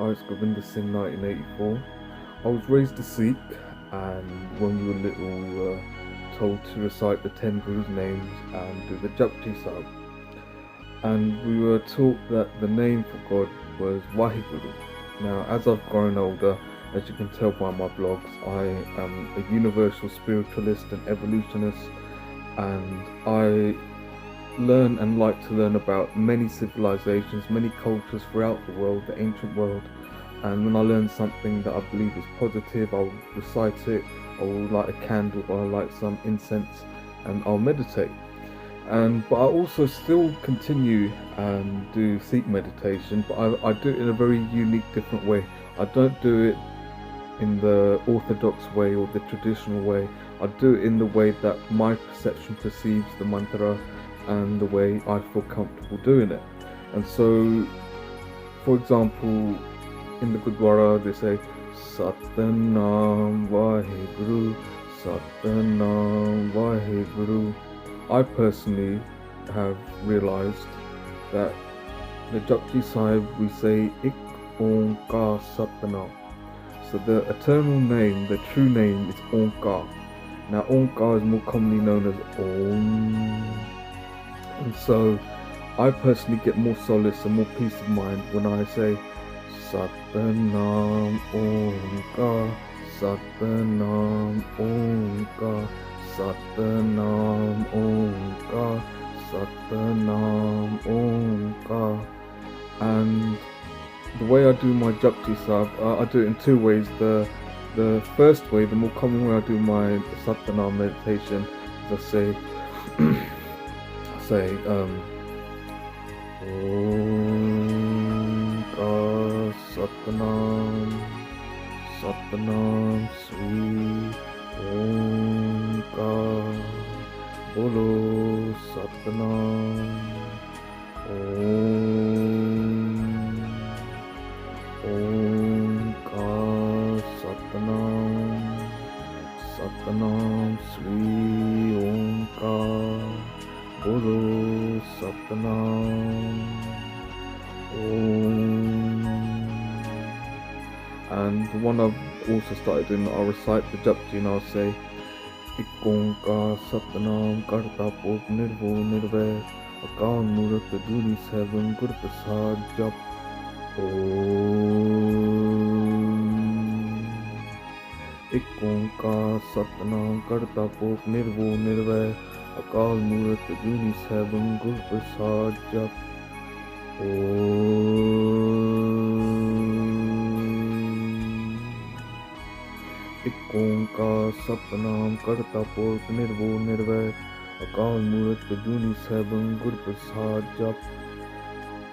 Hi, it's Govinda, Singh, 1984. I was raised a Sikh, and when we were little, we were told to recite the 10 Gurus' names and do the Japji Sahib. And we were taught that the name for God was Vaheguru. Now, as I've grown older, as you can tell by my blogs, I am a universal spiritualist and evolutionist, and I learn and like to learn about many civilizations, many cultures throughout the world, the ancient world. And when I learn something that I believe is positive, I'll recite it, I'll light a candle, or I'll light some incense, and I'll meditate. But I also still continue and do Sikh meditation, but I do it in a very unique, different way. I don't do it in the orthodox way or the traditional way. I do it in the way that my perception perceives the mantra and the way I feel comfortable doing it. And so, for example, in the Gurdwara they say Satnam Vaheguru, Satnam Vaheguru. I personally have realized that the Japji Sahib we say Ik Onkar Satnam. So the eternal name, the true name is Onkar. Now Onkar is more commonly known as Om. And so I personally get more solace and more peace of mind when I say Satnam Onkar, Satnam Onkar, Satnam Onkar, Satnam Onkar. And the way I do my Japji Sahib, I do it in two ways. The first way, the more common way I do my Satnam meditation, is I say Onkar Satnam, Satnam Sri Onkar, Bolo Satnam, Onkar Satnam, Satnam Sri Onkar, Bolo Satnam Om. And the one I've also started doing, I'll recite the Japji and I'll say Ik Onkar Satnam Karta Purk Nirvo Nirvair Akal Murat Duri Seven Gur Prasad Jap Om. Ik Onkar Satnam Karta Purk Nirvo Nirvair Akal Murat Juni Seven Gur Prasad Jap Om. Ik Onkar Satnam Karta Purk Nirvo Nirvair Akal Murat Juni Seven Gur Prasad Jap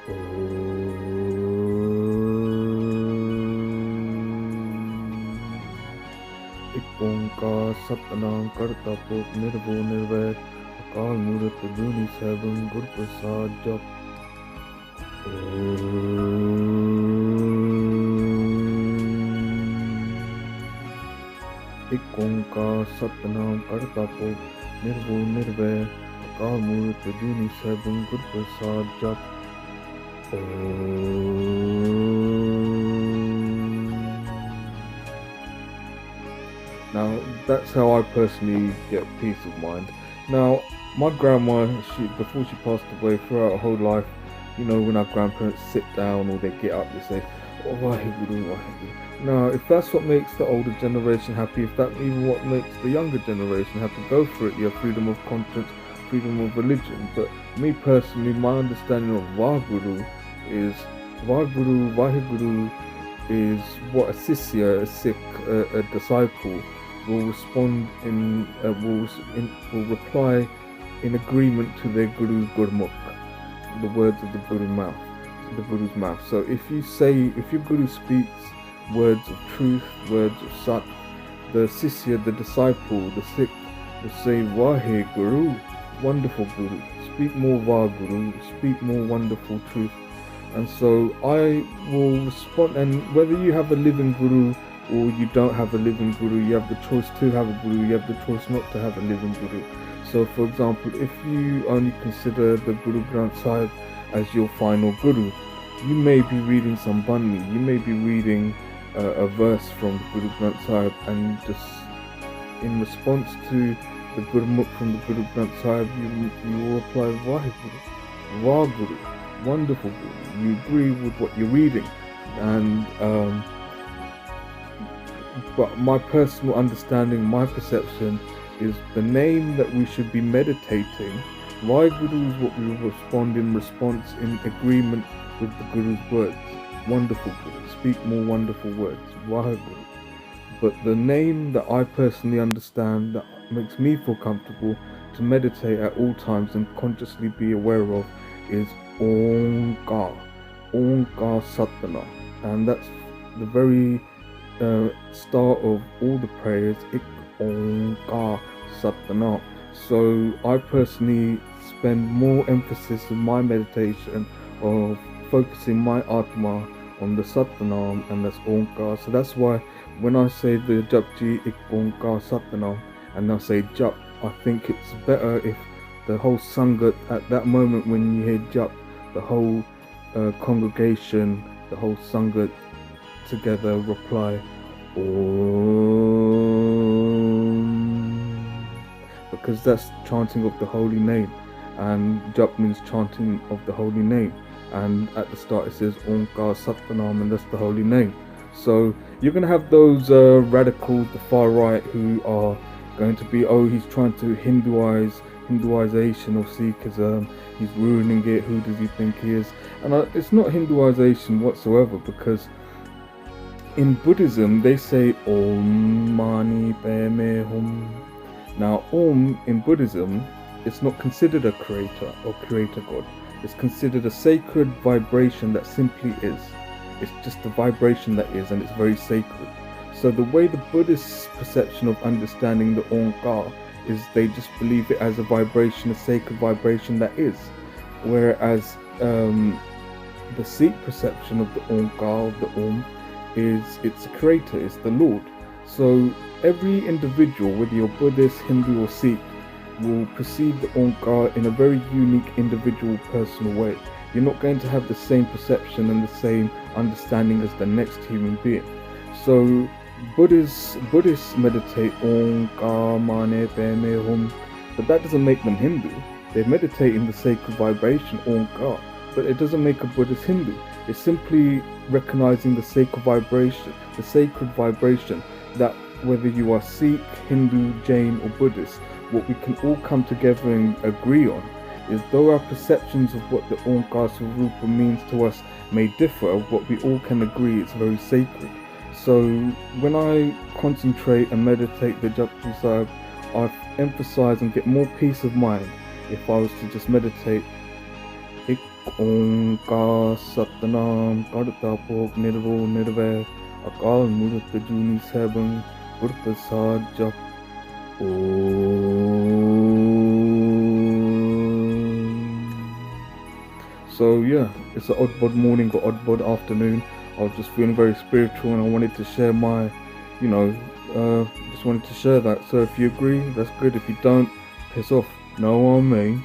Om. Ik Onkar Satnam Karta Purk Nirvo Nirvair Akal Murat Juni Seven Gur Prasad Jap Ik Onkar Satnam Karta Purk Nirvo Nirvair Akal Murat Juni Seven Gur Prasad Jap Now, that's how I personally get peace of mind. Now, my grandma, before she passed away, throughout her whole life, when our grandparents sit down or they get up, they say, oh, Vaheguru, Vaheguru. Now, if that's what makes the older generation happy, if that's even what makes the younger generation happy, go for it. You have freedom of conscience, freedom of religion. But me personally, my understanding of Vaheguru, Vaheguru is what a Sisya, a Sikh, a disciple, will respond will reply in agreement to their Guru's Gurmukh, the words of the Guru's mouth. So if your Guru speaks words of truth, words of Sat, the Sisya, the disciple, the Sikh will say, Vaheguru, wonderful Guru, speak more Vaheguru, speak more wonderful truth. And so I will respond, and whether you have a living Guru or you don't have a living Guru, you have the choice to have a Guru, you have the choice not to have a living Guru. So for example, if you only consider the Guru Granth Sahib as your final Guru, you may be reading some Bunny, you may be reading a verse from the Guru Granth Sahib, and just in response to the Gurmukh from the Guru Granth Sahib, you will reply Vaheguru, Vaheguru, wonderful Guru. You agree with what you're reading, and but my personal understanding, my perception is the name that we should be meditating. Vaheguru is what we will respond in response, in agreement with the Guru's words. Wonderful Guru, speak more wonderful words. Vaheguru. But the name that I personally understand, that makes me feel comfortable to meditate at all times and consciously be aware of, is Onkar. Onkar Satnam. And that's the very start of all the prayers. Ik Onkar Satnam. So I personally spend more emphasis in my meditation of focusing my Atma on the Satnam, and that's Onkar. So that's why when I say the Japji Ik Onkar Satnam and I say Jap, I think it's better if the whole Sangha at that moment when you hear Jap, the whole congregation, the whole Sangha together reply Om, because that's chanting of the holy name, and Jap means chanting of the holy name, and at the start it says Onkar Satnam, and that's the holy name. So you're going to have those radicals, the far right, who are going to be, oh, he's trying to Hinduization of Sikhism, he's ruining it, who does he think he is? And it's not Hinduization whatsoever, because in Buddhism they say Om Mani Padme Hum. Now Om in Buddhism, it's not considered a creator or creator god. It's considered a sacred vibration that simply is. It's just a vibration that is, and it's very sacred. So the way the Buddhist perception of understanding the Onkar is, they just believe it as a vibration, a sacred vibration that is. Whereas the Sikh perception of the Onkar, of the Om, is it's a creator, it's the Lord. So every individual, whether you're Buddhist, Hindu or Sikh, will perceive the Onkar in a very unique, individual, personal way. You're not going to have the same perception and the same understanding as the next human being. So Buddhists meditate Onkar Mane Padme Hum, but that doesn't make them Hindu. They meditate in the sacred vibration Onkar, but it doesn't make a Buddhist Hindu. It's simply recognizing the sacred vibration, that whether you are Sikh, Hindu, Jain or Buddhist, what we can all come together and agree on is, though our perceptions of what the Onkar Swarupa means to us may differ, what we all can agree it's very sacred. So when I concentrate and meditate the Japji Sahib, I emphasize and get more peace of mind if I was to just meditate Ik Onkar Satnam Kartapok Nirvo Nirvair Akal Murut Juni Sabang Gurprasad Jap So yeah, it's an odd morning or odd afternoon. I was just feeling very spiritual and I wanted to share my, just wanted to share that. So if you agree, that's good. If you don't, piss off. No, I mean.